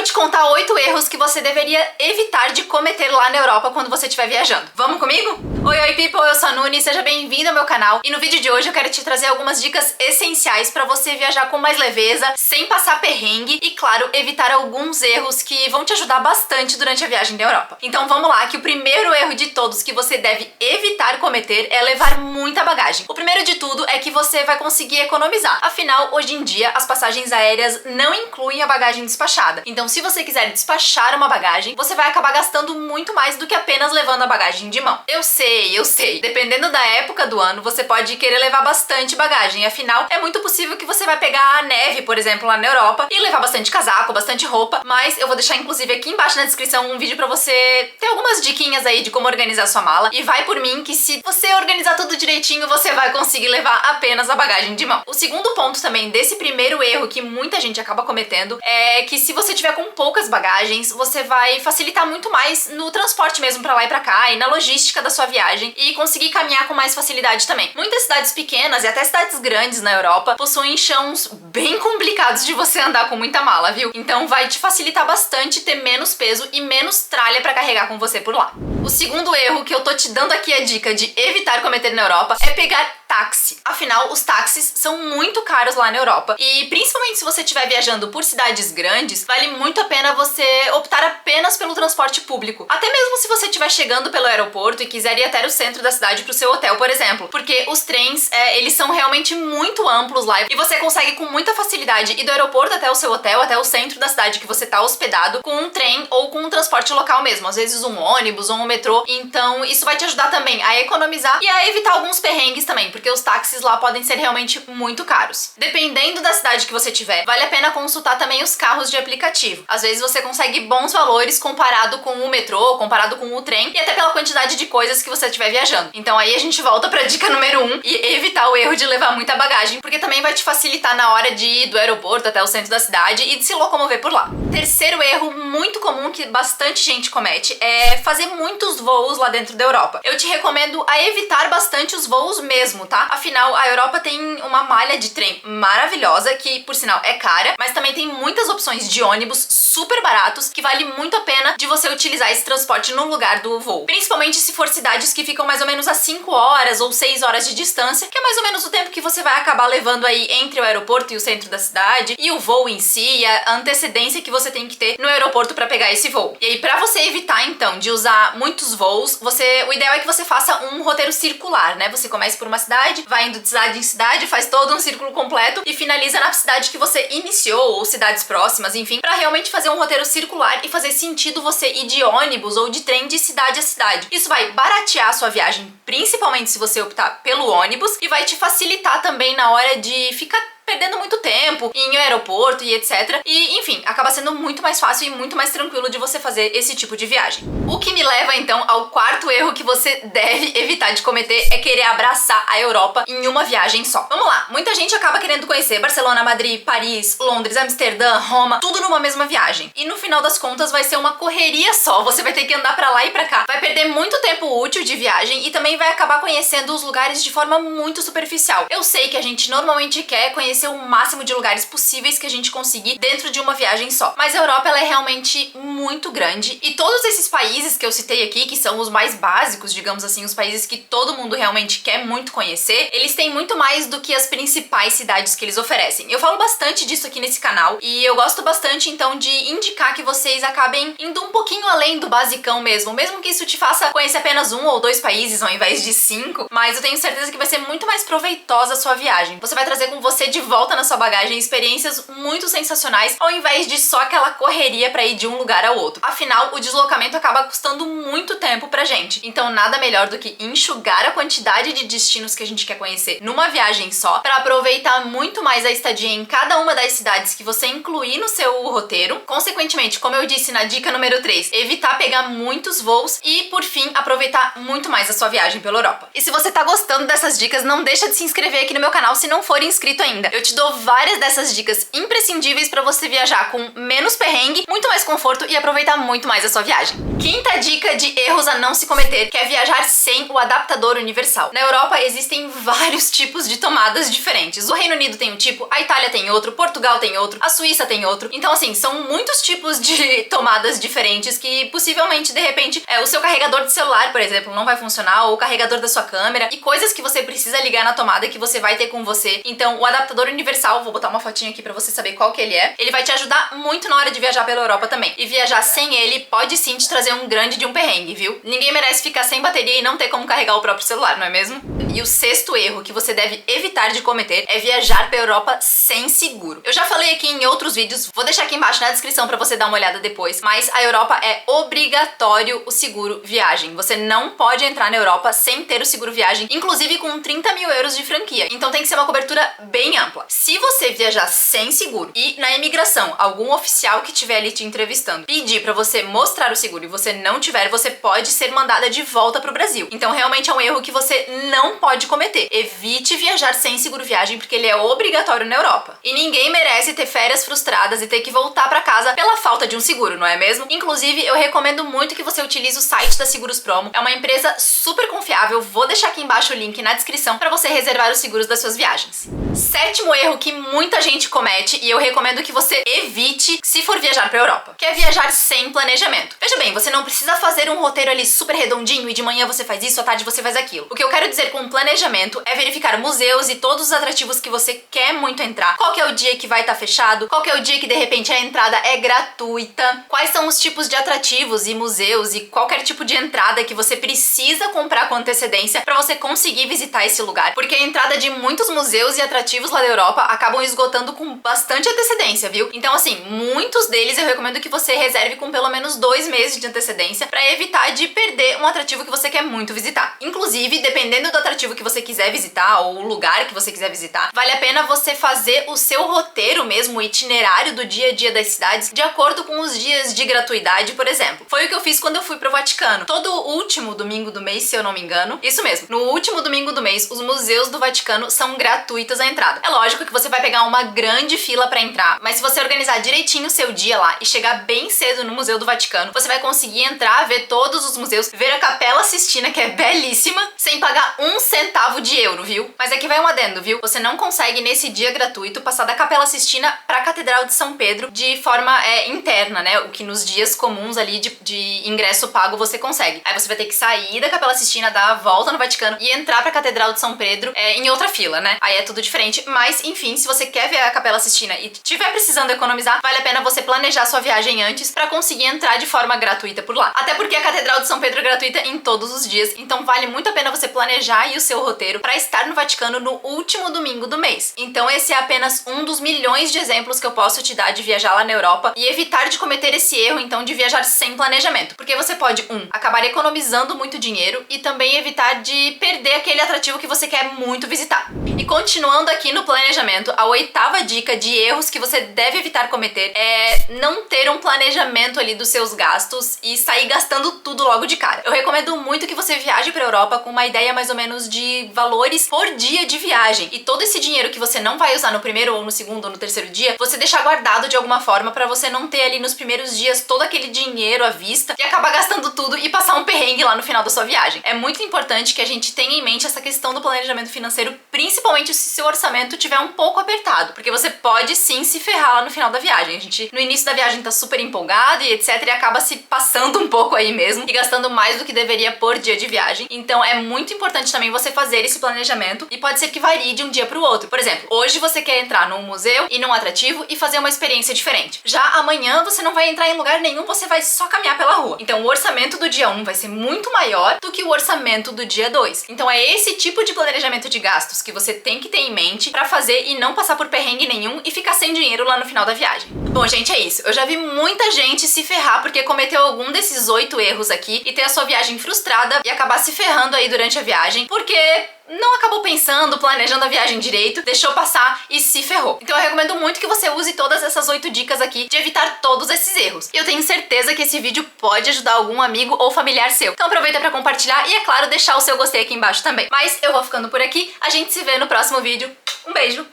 te contar 8 erros que você deveria evitar de cometer lá na Europa quando você estiver viajando. Vamos comigo? Oi people, eu sou a Nuni, seja bem-vindo ao meu canal. E no vídeo de hoje eu quero te trazer algumas dicas essenciais para você viajar com mais leveza, sem passar perrengue e, claro, evitar alguns erros que vão te ajudar bastante durante a viagem da Europa. Então vamos lá, que o primeiro erro de todos que você deve evitar cometer é levar muita bagagem. O primeiro de tudo é que você vai conseguir economizar. Afinal, hoje em dia, as passagens aéreas não incluem a bagagem despachada. Então, se você quiser despachar uma bagagem, você vai acabar gastando muito mais do que apenas levando a bagagem de mão. Eu sei. Dependendo da época do ano, você pode querer levar bastante bagagem. Afinal, é muito possível que você vai pegar a neve, por exemplo, lá na Europa e levar bastante casaco, bastante roupa. Mas eu vou deixar, inclusive, aqui embaixo na descrição um vídeo pra você ter algumas diquinhas aí de como organizar sua mala. E vai por mim que se você organizar tudo direitinho, você vai conseguir levar apenas a bagagem de mão. O segundo ponto também desse primeiro erro que muita gente acaba cometendo é que se você tiver com poucas bagagens, você vai facilitar muito mais no transporte mesmo pra lá e pra cá e na logística da sua viagem e conseguir caminhar com mais facilidade também. Muitas cidades pequenas e até cidades grandes na Europa possuem chãos bem complicados de você andar com muita mala, viu? Então vai te facilitar bastante ter menos peso e menos tralha pra carregar com você por lá. O segundo erro que eu tô te dando aqui a dica de evitar cometer na Europa é pegar táxi. Afinal, os táxis são muito caros lá na Europa e principalmente se você estiver viajando por cidades grandes, vale muito a pena você optar apenas pelo transporte público. Até mesmo se você estiver chegando pelo aeroporto e quiser ir até o centro da cidade pro seu hotel, por exemplo. Porque os trens, eles são realmente muito amplos lá e você consegue com muita facilidade ir do aeroporto até o seu hotel, até o centro da cidade que você tá hospedado, com um trem ou com um transporte local mesmo. Às vezes um ônibus ou um metrô. Então isso vai te ajudar também a economizar e a evitar alguns perrengues também, porque os táxis lá podem ser realmente muito caros. Dependendo da cidade que você tiver, vale a pena consultar também os carros de aplicativo. Às vezes você consegue bons valores comparado com o metrô, comparado com o trem e até pela quantidade de coisas que você estiver viajando. Então aí a gente volta pra dica número 1 e evitar o erro de levar muita bagagem, porque também vai te facilitar na hora de ir do aeroporto até o centro da cidade e de se locomover por lá. Terceiro erro muito comum que bastante gente comete é fazer muitos voos lá dentro da Europa. Eu te recomendo a evitar bastante os voos mesmo, tá? Afinal, a Europa tem uma malha de trem maravilhosa, que por sinal é cara, mas também tem muitas opções de ônibus super baratos, que vale muito a pena de você utilizar esse transporte no lugar do voo. Principalmente se for cidades que ficam mais ou menos a 5 horas ou 6 horas de distância, que é mais ou menos o tempo que você vai acabar levando aí entre o aeroporto e o centro da cidade, e o voo em si, e a antecedência que você tem que ter no aeroporto para pegar esse voo. E aí, pra você evitar, então, de usar muitos voos, o ideal é que você faça um roteiro circular, né? Você comece por uma cidade, vai indo de cidade em cidade, faz todo um círculo completo e finaliza na cidade que você iniciou, ou cidades próximas, enfim, pra realmente fazer um roteiro circular e fazer sentido você ir de ônibus ou de trem de cidade a cidade. Isso vai baratear a sua viagem, principalmente se você optar pelo ônibus, e vai te facilitar também na hora de ficar perdendo muito tempo em aeroporto e etc. E, enfim, acaba sendo muito mais fácil e muito mais tranquilo de você fazer esse tipo de viagem. O que me leva, então, ao quarto erro que você deve evitar de cometer é querer abraçar a Europa em uma viagem só. Vamos lá, muita gente acaba querendo conhecer Barcelona, Madrid, Paris, Londres, Amsterdã, Roma, tudo numa mesma viagem. E no final das contas vai ser uma correria só, você vai ter que andar pra lá e pra cá. Vai perder muito tempo útil de viagem e também vai acabar conhecendo os lugares de forma muito superficial. Eu sei que a gente normalmente quer conhecer o máximo de lugares possíveis que a gente conseguir dentro de uma viagem só. Mas a Europa, ela é realmente muito grande e todos esses países que eu citei aqui, que são os mais básicos, digamos assim, os países que todo mundo realmente quer muito conhecer, eles têm muito mais do que as principais cidades que eles oferecem. Eu falo bastante disso aqui nesse canal e eu gosto bastante, então, de indicar que vocês acabem indo um pouquinho além do basicão mesmo que isso te faça conhecer apenas 1 ou 2 países ao invés de 5, mas eu tenho certeza que vai ser muito mais proveitosa a sua viagem. Você vai trazer com você de volta na sua bagagem experiências muito sensacionais, ao invés de só aquela correria pra ir de um lugar ao outro. Afinal, o deslocamento acaba custando muito tempo pra gente. Então nada melhor do que enxugar a quantidade de destinos que a gente quer conhecer numa viagem só, pra aproveitar muito mais a estadia em cada uma das cidades que você incluir no seu roteiro. Consequentemente, como eu disse na dica número 3, evitar pegar muitos voos e, por fim, aproveitar muito mais a sua viagem pela Europa. E se você tá gostando dessas dicas, não deixa de se inscrever aqui no meu canal se não for inscrito ainda. Eu te dou várias dessas dicas imprescindíveis pra você viajar com menos perrengue, muito mais conforto e aproveitar muito mais a sua viagem. Quinta dica de erros a não se cometer, que é viajar sem o adaptador universal. Na Europa existem vários tipos de tomadas diferentes. O Reino Unido tem um tipo, a Itália tem outro, Portugal tem outro, a Suíça tem outro. Então assim, são muitos tipos de tomadas diferentes que possivelmente, de repente, o seu carregador de celular, por exemplo, não vai funcionar, ou o carregador da sua câmera, e coisas que você precisa ligar na tomada que você vai ter com você. Então o adaptador universal, vou botar uma fotinha aqui pra você saber qual que ele é, ele vai te ajudar muito na hora de viajar pela Europa também. E viajar sem ele pode sim te trazer um grande de um perrengue, viu? Ninguém merece ficar sem bateria e não ter como carregar o próprio celular, não é mesmo? E o sexto erro que você deve evitar de cometer é viajar pra Europa sem seguro. Eu já falei aqui em outros vídeos, vou deixar aqui embaixo na descrição pra você dar uma olhada depois, mas a Europa é obrigatório o seguro viagem. Você não pode entrar na Europa sem ter o seguro viagem, inclusive com 30 mil euros de franquia. Então tem que ser uma cobertura bem ampla. Se você viajar sem seguro e na imigração algum oficial que estiver ali te entrevistando pedir pra você mostrar o seguro e você não tiver, você pode ser mandada de volta pro Brasil. Então realmente é um erro que você não pode cometer. Evite viajar sem seguro viagem porque ele é obrigatório na Europa. E ninguém merece ter férias frustradas e ter que voltar pra casa pela falta de um seguro, não é mesmo? Inclusive, eu recomendo muito que você utilize o site da Seguros Promo. É uma empresa super confiável. Vou deixar aqui embaixo o link na descrição pra você reservar os seguros das suas viagens. Sétimo erro que muita gente comete e eu recomendo que você evite se for viajar pra Europa, que é viajar sem planejamento. Veja bem, você não precisa fazer um roteiro ali super redondinho e de manhã você faz isso, à tarde você faz aquilo. O que eu quero dizer com planejamento é verificar museus e todos os atrativos que você quer muito entrar, qual que é o dia que vai estar fechado, qual que é o dia que de repente a entrada é gratuita, quais são os tipos de atrativos e museus e qualquer tipo de entrada que você precisa comprar com antecedência para você conseguir visitar esse lugar, porque a entrada de muitos museus e atrativos lá da Europa acabam esgotando com bastante antecedência, viu? Então assim, muitos deles eu recomendo que você reserve com pelo menos 2 meses de antecedência para evitar de perder um atrativo que você quer muito visitar. Inclusive, dependendo do atrativo que você quiser visitar ou o lugar que você quiser visitar, vale a pena você fazer o seu roteiro mesmo, o itinerário do dia a dia das cidades, de acordo com os dias de gratuidade, por exemplo. Foi o que eu fiz quando eu fui pro Vaticano. Todo último domingo do mês, se eu não me engano, isso mesmo, no último domingo do mês, os museus do Vaticano são gratuitos a entrada. É lógico que você vai pegar uma grande fila pra entrar, mas se você organizar direitinho o seu dia lá e chegar bem cedo no Museu do Vaticano, você vai conseguir entrar, ver todos os museus, ver a Capela Sistina, que é belíssima, sem pagar 1 centavo de euro, viu? Mas aqui vai um adendo, viu? Você não consegue nesse dia gratuito passar da Capela Sistina pra Catedral de São Pedro de forma interna, né? O que nos dias comuns ali de ingresso pago você consegue. Aí você vai ter que sair da Capela Sistina, dar a volta no Vaticano e entrar pra Catedral de São Pedro em outra fila, né? Aí é tudo diferente, mas enfim, se você quer ver a Capela Sistina e tiver precisando economizar, vale a pena você planejar sua viagem antes pra conseguir entrar de forma gratuita por lá. Até porque a Catedral de São Pedro é gratuita em todos os dias, então vale muito a pena você planejar aí o seu roteiro pra estar no Vaticano no último domingo do mês. Então esse é apenas um dos milhões de exemplos que eu posso te dar de viajar lá na Europa e evitar de cometer esse erro, então, de viajar sem planejamento. Porque você pode, acabar economizando muito dinheiro e também evitar de perder aquele atrativo que você quer muito visitar. E continuando aqui no planejamento, a 8ª dica de erros que você deve evitar cometer é não ter um planejamento ali dos seus gastos e sair gastando tudo logo de cara. Eu recomendo muito que você viaje pra Europa com uma ideia mais ou menos de valores por dia de viagem. E todo esse dinheiro que você não vai usar no primeiro ou no segundo ou no terceiro dia, você deixar guardado de alguma forma pra você não ter ali nos primeiros dias todo aquele dinheiro à vista e acabar gastando tudo e passar um perrengue lá no final da sua viagem. É muito importante que a gente tenha em mente essa questão do planejamento financeiro, principalmente se seu orçamento tiver um pouco apertado, porque você pode sim se ferrar lá no final da viagem. A gente no início da viagem tá super empolgado e etc, e acaba se passando um pouco aí mesmo e gastando mais do que deveria por dia de viagem. Então é muito importante também você fazer esse planejamento e pode ser que varie de um dia pro outro. Por exemplo, hoje você quer entrar num museu e num atrativo e fazer uma experiência diferente. Já amanhã você não vai entrar em lugar nenhum, você vai só caminhar pela rua. Então o orçamento do dia 1 vai ser muito maior do que o orçamento do dia 2. Então é esse tipo de planejamento de gastos que você tem que ter em mente pra fazer e não passar por perrengue nenhum e ficar sem dinheiro lá no final da viagem. Bom, gente, é isso. Eu já vi muita gente se ferrar porque cometeu algum desses 8 erros aqui e ter a sua viagem frustrada e acabar se ferrando aí durante a viagem porque não acabou pensando, planejando a viagem direito, deixou passar e se ferrou. Então eu recomendo muito que você use todas essas 8 dicas aqui de evitar todos esses erros. E eu tenho certeza que esse vídeo pode ajudar algum amigo ou familiar seu. Então aproveita pra compartilhar e, é claro, deixar o seu gostei aqui embaixo também. Mas eu vou ficando por aqui, a gente se vê no próximo vídeo. Um beijo!